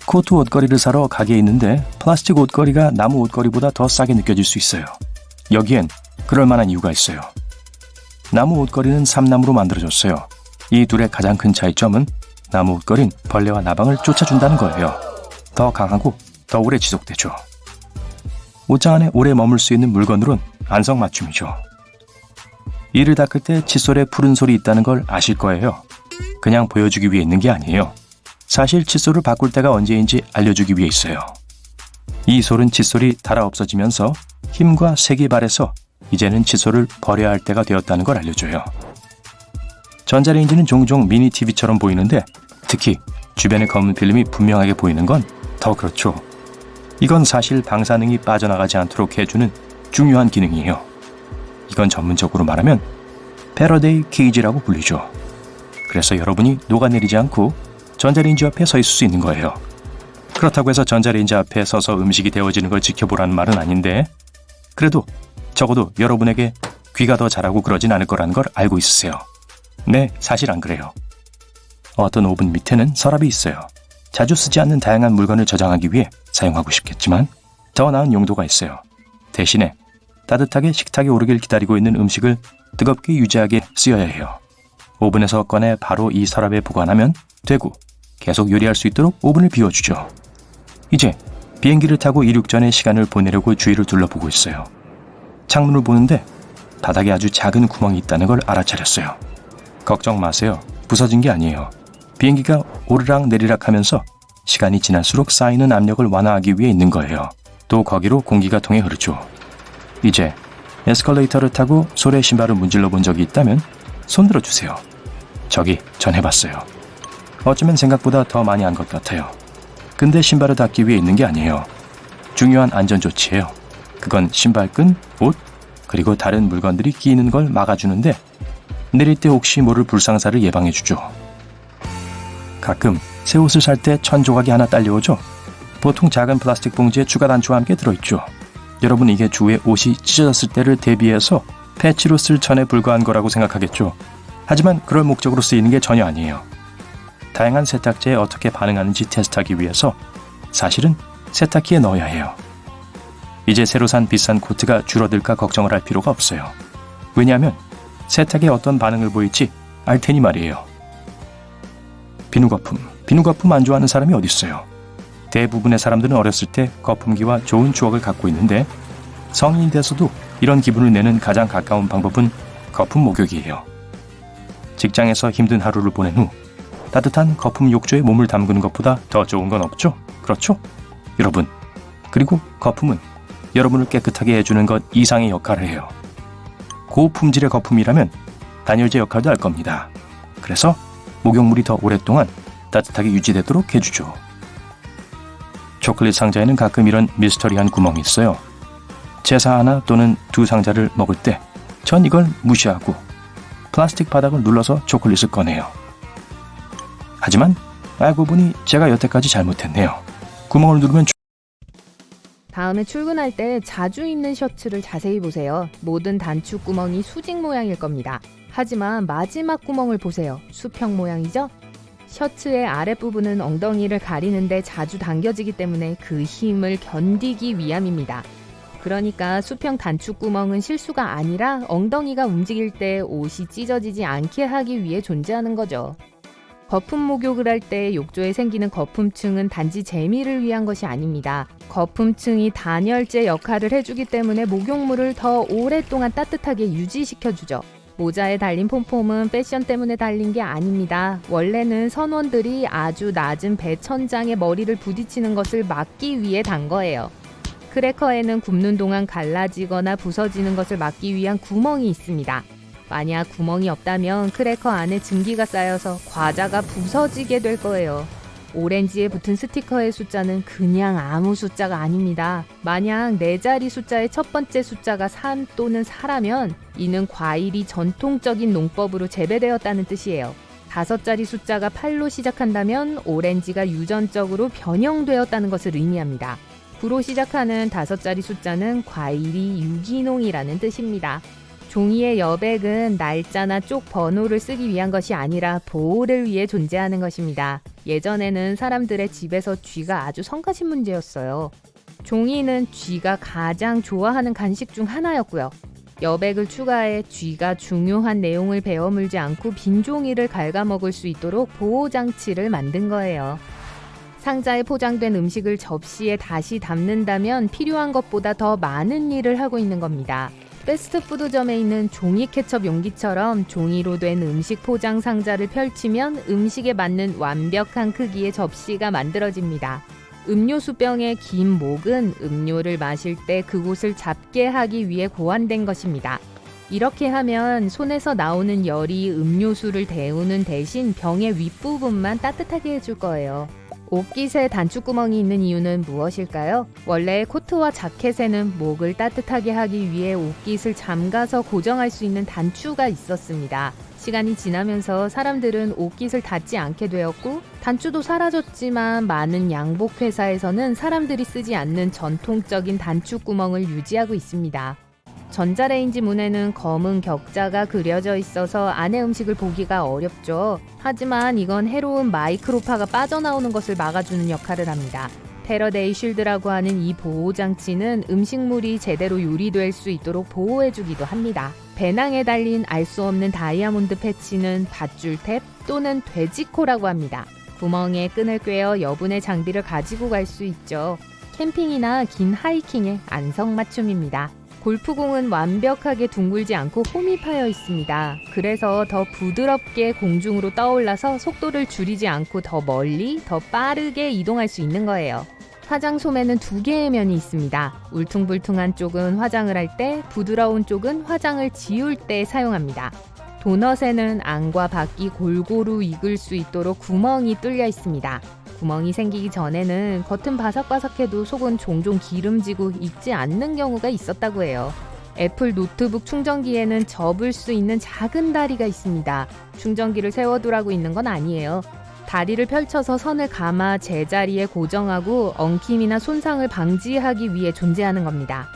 코트 옷걸이를 사러 가게에 있는데 플라스틱 옷걸이가 나무 옷걸이보다 더 싸게 느껴질 수 있어요. 여기엔 그럴 만한 이유가 있어요. 나무 옷걸이는 삼나무로 만들어졌어요. 이 둘의 가장 큰 차이점은 나무 옷걸이는 벌레와 나방을 쫓아준다는 거예요. 더 강하고 더 오래 지속되죠. 옷장 안에 오래 머물 수 있는 물건으론 안성맞춤이죠. 이를 닦을 때 칫솔에 푸른 솔이 있다는 걸 아실 거예요. 그냥 보여주기 위해 있는 게 아니에요. 사실 칫솔을 바꿀 때가 언제인지 알려주기 위해 있어요. 이 솔은 칫솔이 닳아 없어지면서 힘과 색이 발해서 이제는 칫솔을 버려야 할 때가 되었다는 걸 알려줘요. 전자레인지는 종종 미니 TV처럼 보이는데 특히 주변의 검은 필름이 분명하게 보이는 건 더 그렇죠. 이건 사실 방사능이 빠져나가지 않도록 해주는 중요한 기능이에요. 이건 전문적으로 말하면 패러데이 케이지라고 불리죠. 그래서 여러분이 녹아내리지 않고 전자레인지 앞에 서 있을 수 있는 거예요. 그렇다고 해서 전자레인지 앞에 서서 음식이 데워지는 걸 지켜보라는 말은 아닌데 그래도 적어도 여러분에게 귀가 더 자라고 그러진 않을 거라는 걸 알고 있으세요. 네, 사실 안 그래요. 어떤 오븐 밑에는 서랍이 있어요. 자주 쓰지 않는 다양한 물건을 저장하기 위해 사용하고 싶겠지만 더 나은 용도가 있어요. 대신에 따뜻하게 식탁에 오르길 기다리고 있는 음식을 뜨겁게 유지하게 쓰여야 해요. 오븐에서 꺼내 바로 이 서랍에 보관하면 되고 계속 요리할 수 있도록 오븐을 비워주죠. 이제 비행기를 타고 이륙 전에 시간을 보내려고 주위를 둘러보고 있어요. 창문을 보는데 바닥에 아주 작은 구멍이 있다는 걸 알아차렸어요. 걱정 마세요. 부서진 게 아니에요. 비행기가 오르락 내리락 하면서 시간이 지날수록 쌓이는 압력을 완화하기 위해 있는 거예요. 또 거기로 공기가 통해 흐르죠. 이제 에스컬레이터를 타고 솔에 신발을 문질러 본 적이 있다면 손 들어주세요. 저기 전 해봤어요. 어쩌면 생각보다 더 많이 한 것 같아요. 근데 신발을 닦기 위해 있는 게 아니에요. 중요한 안전조치예요. 그건 신발끈, 옷, 그리고 다른 물건들이 끼이는 걸 막아주는데 내릴 때 혹시 모를 불상사를 예방해주죠. 가끔 새 옷을 살 때 천 조각이 하나 딸려오죠. 보통 작은 플라스틱 봉지에 추가 단추와 함께 들어있죠. 여러분 이게 주위에 옷이 찢어졌을 때를 대비해서 패치로 쓸 천에 불과한 거라고 생각하겠죠. 하지만 그럴 목적으로 쓰이는 게 전혀 아니에요. 다양한 세탁제에 어떻게 반응하는지 테스트하기 위해서 사실은 세탁기에 넣어야 해요. 이제 새로 산 비싼 코트가 줄어들까 걱정을 할 필요가 없어요. 왜냐하면 세탁에 어떤 반응을 보일지 알 테니 말이에요. 비누거품 안 좋아하는 사람이 어디 있어요? 대부분의 사람들은 어렸을 때 거품기와 좋은 추억을 갖고 있는데 성인이 돼서도 이런 기분을 내는 가장 가까운 방법은 거품 목욕이에요. 직장에서 힘든 하루를 보낸 후 따뜻한 거품 욕조에 몸을 담그는 것보다 더 좋은 건 없죠? 그렇죠? 여러분, 그리고 거품은 여러분을 깨끗하게 해주는 것 이상의 역할을 해요. 고품질의 거품이라면 단열재 역할도 할 겁니다. 그래서 목욕물이 더 오랫동안 따뜻하게 유지되도록 해주죠. 초콜릿 상자에는 가끔 이런 미스터리한 구멍이 있어요. 제사 하나 또는 두 상자를 먹을 때 전 이걸 무시하고 플라스틱 바닥을 눌러서 초콜릿을 꺼내요. 하지만 알고 보니 제가 여태까지 잘못했네요. 구멍을 누르면 다음에 출근할 때 자주 입는 셔츠를 자세히 보세요. 모든 단추 구멍이 수직 모양일 겁니다. 하지만 마지막 구멍을 보세요. 수평 모양이죠? 셔츠의 아랫부분은 엉덩이를 가리는데 자주 당겨지기 때문에 그 힘을 견디기 위함입니다. 그러니까 수평 단추 구멍은 실수가 아니라 엉덩이가 움직일 때 옷이 찢어지지 않게 하기 위해 존재하는 거죠. 거품 목욕을 할 때 욕조에 생기는 거품층은 단지 재미를 위한 것이 아닙니다. 거품층이 단열재 역할을 해주기 때문에 목욕물을 더 오랫동안 따뜻하게 유지시켜주죠. 모자에 달린 폼폼은 패션 때문에 달린 게 아닙니다. 원래는 선원들이 아주 낮은 배천장에 머리를 부딪히는 것을 막기 위해 단 거예요. 크래커에는 굽는 동안 갈라지거나 부서지는 것을 막기 위한 구멍이 있습니다. 만약 구멍이 없다면 크래커 안에 증기가 쌓여서 과자가 부서지게 될 거예요. 오렌지에 붙은 스티커의 숫자는 그냥 아무 숫자가 아닙니다. 만약 4자리 숫자의 첫 번째 숫자가 3 또는 4라면 이는 과일이 전통적인 농법으로 재배되었다는 뜻이에요. 5자리 숫자가 8로 시작한다면 오렌지가 유전적으로 변형되었다는 것을 의미합니다. 9로 시작하는 5자리 숫자는 과일이 유기농이라는 뜻입니다. 종이의 여백은 날짜나 쪽 번호를 쓰기 위한 것이 아니라 보호를 위해 존재하는 것입니다. 예전에는 사람들의 집에서 쥐가 아주 성가신 문제였어요. 종이는 쥐가 가장 좋아하는 간식 중 하나였고요. 여백을 추가해 쥐가 중요한 내용을 베어물지 않고 빈 종이를 갉아먹을 수 있도록 보호장치를 만든 거예요. 상자에 포장된 음식을 접시에 다시 담는다면 필요한 것보다 더 많은 일을 하고 있는 겁니다. 패스트푸드점에 있는 종이 케첩 용기처럼 종이로 된 음식 포장 상자를 펼치면 음식에 맞는 완벽한 크기의 접시가 만들어집니다. 음료수병의 긴 목은 음료를 마실 때 그곳을 잡게 하기 위해 고안된 것입니다. 이렇게 하면 손에서 나오는 열이 음료수를 데우는 대신 병의 윗부분만 따뜻하게 해줄 거예요. 옷깃에 단추구멍이 있는 이유는 무엇일까요? 원래 코트와 자켓에는 목을 따뜻하게 하기 위해 옷깃을 잠가서 고정할 수 있는 단추가 있었습니다. 시간이 지나면서 사람들은 옷깃을 닫지 않게 되었고 단추도 사라졌지만 많은 양복 회사에서는 사람들이 쓰지 않는 전통적인 단추구멍을 유지하고 있습니다. 전자레인지 문에는 검은 격자가 그려져 있어서 안의 음식을 보기가 어렵죠. 하지만 이건 해로운 마이크로파가 빠져나오는 것을 막아주는 역할을 합니다. 패러데이 쉴드라고 하는 이 보호장치는 음식물이 제대로 요리될 수 있도록 보호해주기도 합니다. 배낭에 달린 알 수 없는 다이아몬드 패치는 밧줄 탭 또는 돼지코라고 합니다. 구멍에 끈을 꿰어 여분의 장비를 가지고 갈 수 있죠. 캠핑이나 긴 하이킹의 안성맞춤입니다. 골프공은 완벽하게 둥글지 않고 홈이 파여 있습니다. 그래서 더 부드럽게 공중으로 떠올라서 속도를 줄이지 않고 더 멀리, 더 빠르게 이동할 수 있는 거예요. 화장솜에는 2개의 면이 있습니다. 울퉁불퉁한 쪽은 화장을 할 때, 부드러운 쪽은 화장을 지울 때 사용합니다. 도넛에는 안과 밖이 골고루 익을 수 있도록 구멍이 뚫려 있습니다. 구멍이 생기기 전에는 겉은 바삭바삭해도 속은 종종 기름지고 익지 않는 경우가 있었다고 해요. 애플 노트북 충전기에는 접을 수 있는 작은 다리가 있습니다. 충전기를 세워두라고 있는 건 아니에요. 다리를 펼쳐서 선을 감아 제자리에 고정하고 엉킴이나 손상을 방지하기 위해 존재하는 겁니다.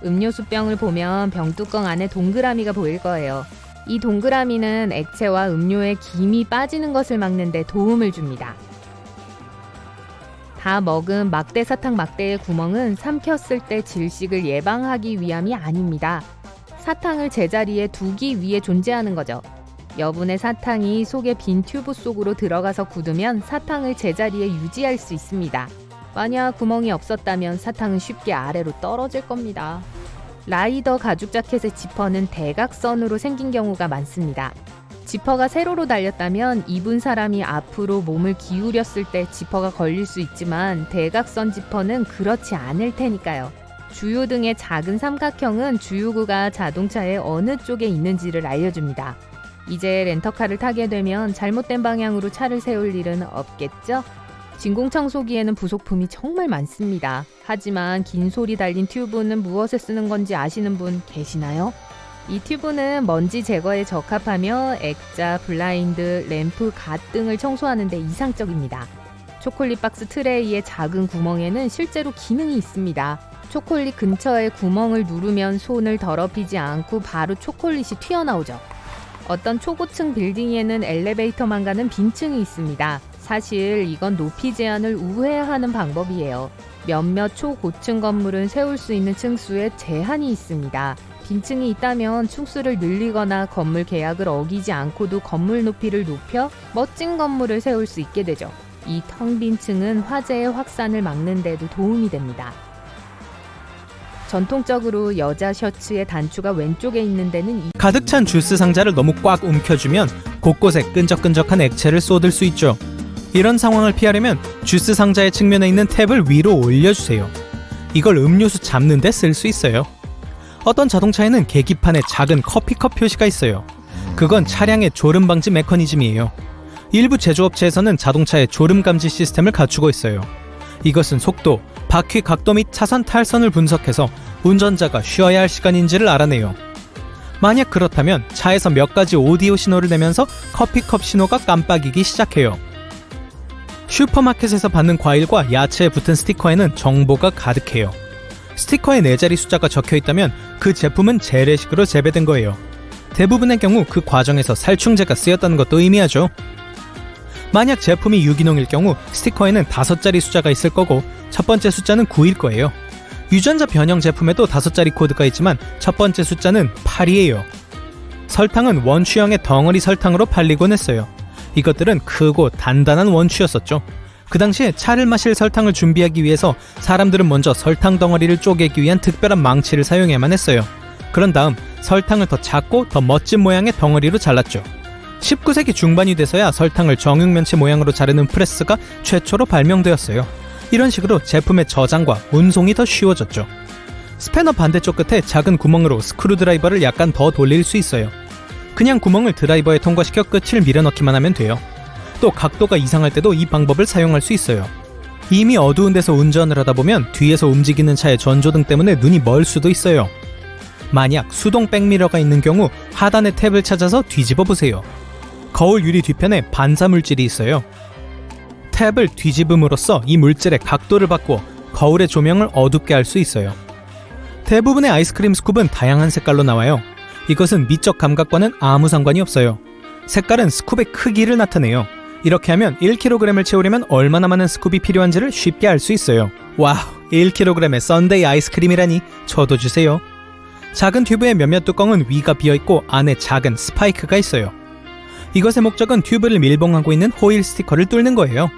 음료수병을 보면 병뚜껑 안에 동그라미가 보일 거예요. 이 동그라미는 액체와 음료에 김이 빠지는 것을 막는 데 도움을 줍니다. 다 먹은 막대사탕 막대의 구멍은 삼켰을 때 질식을 예방하기 위함이 아닙니다. 사탕을 제자리에 두기 위해 존재하는 거죠. 여분의 사탕이 속의 빈 튜브 속으로 들어가서 굳으면 사탕을 제자리에 유지할 수 있습니다. 만약 구멍이 없었다면 사탕은 쉽게 아래로 떨어질 겁니다. 라이더 가죽 자켓의 지퍼는 대각선으로 생긴 경우가 많습니다. 지퍼가 세로로 달렸다면 입은 사람이 앞으로 몸을 기울였을 때 지퍼가 걸릴 수 있지만 대각선 지퍼는 그렇지 않을 테니까요. 주요 등의 작은 삼각형은 주유구가 자동차의 어느 쪽에 있는지를 알려줍니다. 이제 렌터카를 타게 되면 잘못된 방향으로 차를 세울 일은 없겠죠? 진공청소기에는 부속품이 정말 많습니다. 하지만 긴 솔이 달린 튜브는 무엇에 쓰는 건지 아시는 분 계시나요? 이 튜브는 먼지 제거에 적합하며 액자, 블라인드, 램프, 갓 등을 청소하는 데 이상적입니다. 초콜릿 박스 트레이의 작은 구멍에는 실제로 기능이 있습니다. 초콜릿 근처에 구멍을 누르면 손을 더럽히지 않고 바로 초콜릿이 튀어나오죠. 어떤 초고층 빌딩에는 엘리베이터만 가는 빈층이 있습니다. 사실 이건 높이 제한을 우회하는 방법이에요. 몇몇 초고층 건물은 세울 수 있는 층수에 제한이 있습니다. 빈층이 있다면 층수를 늘리거나 건물 계약을 어기지 않고도 건물 높이를 높여 멋진 건물을 세울 수 있게 되죠. 이 텅 빈 층은 화재의 확산을 막는 데도 도움이 됩니다. 전통적으로 여자 셔츠의 단추가 왼쪽에 있는 데는 가득 찬 주스 상자를 너무 꽉 움켜쥐면 곳곳에 끈적끈적한 액체를 쏟을 수 있죠. 이런 상황을 피하려면 주스 상자의 측면에 있는 탭을 위로 올려주세요. 이걸 음료수 잡는 데 쓸 수 있어요. 어떤 자동차에는 계기판에 작은 커피컵 표시가 있어요. 그건 차량의 졸음 방지 메커니즘이에요. 일부 제조업체에서는 자동차의 졸음 감지 시스템을 갖추고 있어요. 이것은 속도, 바퀴 각도 및 차선 탈선을 분석해서 운전자가 쉬어야 할 시간인지를 알아내요. 만약 그렇다면 차에서 몇 가지 오디오 신호를 내면서 커피컵 신호가 깜빡이기 시작해요. 슈퍼마켓에서 받는 과일과 야채에 붙은 스티커에는 정보가 가득해요. 스티커에 4자리 숫자가 적혀 있다면 그 제품은 재래식으로 재배된 거예요. 대부분의 경우 그 과정에서 살충제가 쓰였다는 것도 의미하죠. 만약 제품이 유기농일 경우 스티커에는 5자리 숫자가 있을 거고 첫 번째 숫자는 9일 거예요. 유전자 변형 제품에도 5자리 코드가 있지만 첫 번째 숫자는 8이에요. 설탕은 원추형의 덩어리 설탕으로 팔리곤 했어요. 이것들은 크고 단단한 원추였었죠. 그 당시에 차를 마실 설탕을 준비하기 위해서 사람들은 먼저 설탕 덩어리를 쪼개기 위한 특별한 망치를 사용해야만 했어요. 그런 다음 설탕을 더 작고 더 멋진 모양의 덩어리로 잘랐죠. 19세기 중반이 돼서야 설탕을 정육면체 모양으로 자르는 프레스가 최초로 발명되었어요. 이런 식으로 제품의 저장과 운송이 더 쉬워졌죠. 스패너 반대쪽 끝에 작은 구멍으로 스크루드라이버를 약간 더 돌릴 수 있어요. 그냥 구멍을 드라이버에 통과시켜 끝을 밀어넣기만 하면 돼요. 또 각도가 이상할 때도 이 방법을 사용할 수 있어요. 이미 어두운 데서 운전을 하다 보면 뒤에서 움직이는 차의 전조등 때문에 눈이 멀 수도 있어요. 만약 수동 백미러가 있는 경우 하단의 탭을 찾아서 뒤집어 보세요. 거울 유리 뒤편에 반사 물질이 있어요. 탭을 뒤집음으로써 이 물질의 각도를 바꾸어 거울의 조명을 어둡게 할 수 있어요. 대부분의 아이스크림 스쿱은 다양한 색깔로 나와요. 이것은 미적 감각과는 아무 상관이 없어요. 색깔은 스쿱의 크기를 나타내요. 이렇게 하면 1kg을 채우려면 얼마나 많은 스쿱이 필요한지를 쉽게 알 수 있어요. 와우, 1kg의 썬데이 아이스크림이라니 저도 주세요. 작은 튜브의 몇몇 뚜껑은 위가 비어있고 안에 작은 스파이크가 있어요. 이것의 목적은 튜브를 밀봉하고 있는 호일 스티커를 뚫는 거예요.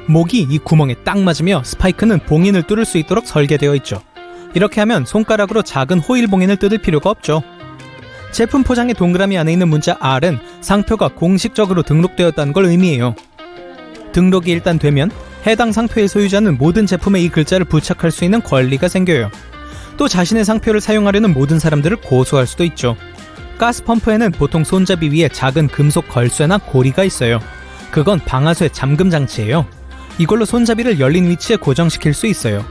목이 이 구멍에 딱 맞으며 스파이크는 봉인을 뚫을 수 있도록 설계되어 있죠. 이렇게 하면 손가락으로 작은 호일 봉인을 뜯을 필요가 없죠. 제품 포장의 동그라미 안에 있는 문자 R은 상표가 공식적으로 등록되었다는 걸 의미해요. 등록이 일단 되면 해당 상표의 소유자는 모든 제품에 이 글자를 부착할 수 있는 권리가 생겨요. 또 자신의 상표를 사용하려는 모든 사람들을 고소할 수도 있죠. 가스펌프에는 보통 손잡이 위에 작은 금속 걸쇠나 고리가 있어요. 그건 방아쇠 잠금 장치예요. 이걸로 손잡이를 열린 위치에 고정시킬 수 있어요.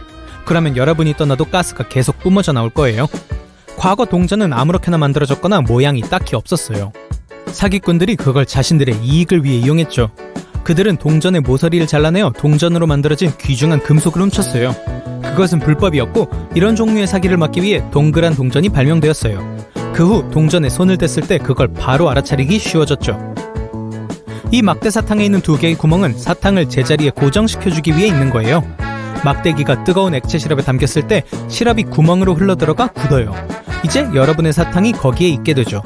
그러면 여러분이 떠나도 가스가 계속 뿜어져 나올 거예요. 과거 동전은 아무렇게나 만들어졌거나 모양이 딱히 없었어요. 사기꾼들이 그걸 자신들의 이익을 위해 이용했죠. 그들은 동전의 모서리를 잘라내어 동전으로 만들어진 귀중한 금속을 훔쳤어요. 그것은 불법이었고 이런 종류의 사기를 막기 위해 동그란 동전이 발명되었어요. 그 후 동전에 손을 댔을 때 그걸 바로 알아차리기 쉬워졌죠. 이 막대 사탕에 있는 2개의 구멍은 사탕을 제자리에 고정시켜주기 위해 있는 거예요. 막대기가 뜨거운 액체 시럽에 담겼을 때 시럽이 구멍으로 흘러들어가 굳어요. 이제 여러분의 사탕이 거기에 있게 되죠.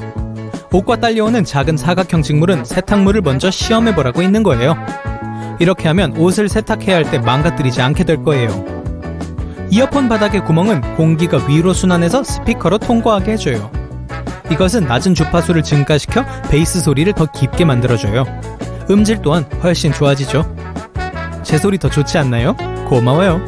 옷과 딸려오는 작은 사각형 직물은 세탁물을 먼저 시험해보라고 있는 거예요. 이렇게 하면 옷을 세탁해야 할 때 망가뜨리지 않게 될 거예요. 이어폰 바닥의 구멍은 공기가 위로 순환해서 스피커로 통과하게 해줘요. 이것은 낮은 주파수를 증가시켜 베이스 소리를 더 깊게 만들어줘요. 음질 또한 훨씬 좋아지죠. 제 소리 더 좋지 않나요? 고마워요.